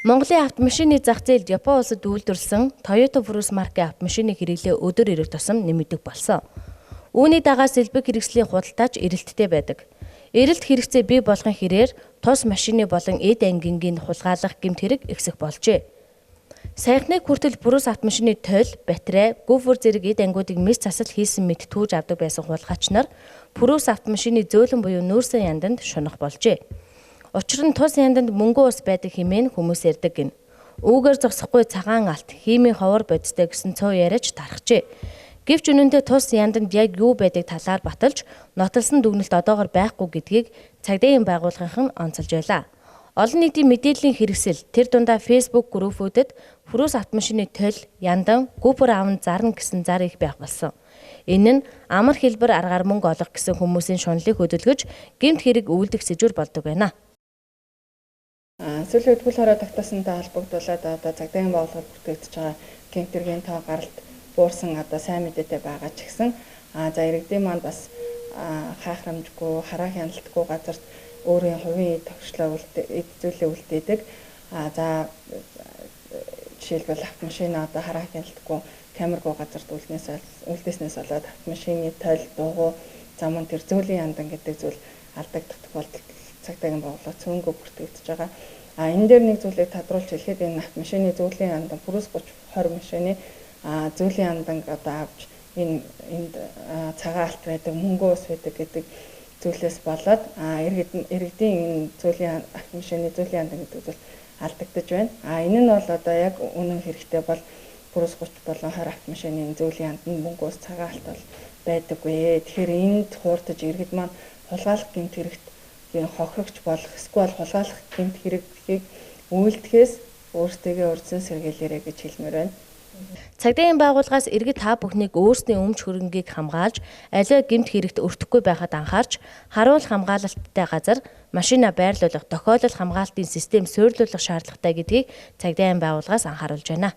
Монголын автомашины зах зээлд Япон улсад үйлдвэрлэсэн Toyota Prius маркийн автомашины хэрэглээ өдөр ирэх тусам нэмэгдэх болсон. Үүний дагаад сэлбэг хэрэгслийн худалдаач эрэлттэй байдаг. Эрэлт хэрэгцээ бий болгон хэрээр тус машины болон эд ангингийн хулгайлах гэмт хэрэг ихсэх болжээ. Саяхныг хүртэл Prius автомашины тойл, батарей, гуфер зэрэг эд ангиудыг мэс засал хийсэн мэт түүж авдаг байсан хулгайч нар Prius автомашины зөөлөн буюу нүүрсэн янданд шунах болжээ. Учир нь тус янданд мөнгө ус байдаг хэмээн хүмүүс ярьдаг гин. Үүгээр зогсохгүй цагаан алт, химийн ховор бодистой гэсэн цов яриач тархжээ. Гэвч үнэндээ тус янданд яг юу байдаг талаар баталж, нотолсон дүгнэлт одоогор байхгүй гэдгийг цагдаагийн байгууллагын онцолж байлаа. Олон нийтийн мэдээллийн хэрэгсэл тэр дундаа Facebook группүүдэд Prius автомашины тойл, яндан, гүпер аван зарна гэсэн зар их байх болсон. Энэ нь амар хэлбэр аргаар мөнгө олох гэсэн хүмүүсийн шунлыг хөдөлгөж, гэмт хэрэг үйлдэх сэжүр болдог байна. Сүүлийн үед хөл хорой тогтоосонтой холбогдуулаад одоо цагдаагийн байгууллагад бүртгэгдэж байгаа гэмт хэргийн тоо гаралт буурсан одоо сайн мэдээтэй байгаа ч гэсэн за иргэдийн маань бас хайхрамжгүй хараа хяналтгүй газарт өөрийн хувийн төвчлөө эд зүйлээ үлдээдэг. За жишээлбэл автомашин одоо хараа хяналтгүй камергүй газарт үлдээснээс болоод автомашины тойл дуугүй замун тэр зөүлийн яндан гэдэг зүйл алдагдах тохиолдолд цагдаагийн байгууллага цөөнгөө бүртгэгдэж байгаа. Энэ дээр нэг зүйлийг тодруулж хэлэхэд энэ автомашины зөүлийн яндан Prius 3020 машины зөүлийн яндан одоо авч энд цагаан алт байдаг, мөнгө ус байдаг гэдэг зүйлээс болоод иргэдийн энэ зөүлийн автомашины зөүлийн яндан гэдэг зүйл алдагдаж байна. Энэ нь бол одоо яг үнэн хэрэгтэй бол Prius 30 болон 20 автомашины зөүлийн яндан мөнгө ус цагаан алт бол байдаггүй. Тэгэхээр энд хуурдаж иргэд маань хулгайлах гэмт хэрэгт хохирогч болох эсвэл хулгайлах гэмт хэрэгийг үйлдэхээс өөрсдөө урьдчилан сэргийлээрэй гэж хэлмээр байна. Цагдаагийн байгууллагаас иргэд та бүхнийг өөрсдийн өмч хөрөнгийг хамгаалж, аливаа гэмт хэрэгт өртөхгүй байхад анхаарч, харуул хамгаалалттай газар машина байрлуулах, тохиолдол хамгаалтын систем суйрлуулах шаардлагатай гэдгийг цагдаагийн байгууллагаас анхааруулж байна.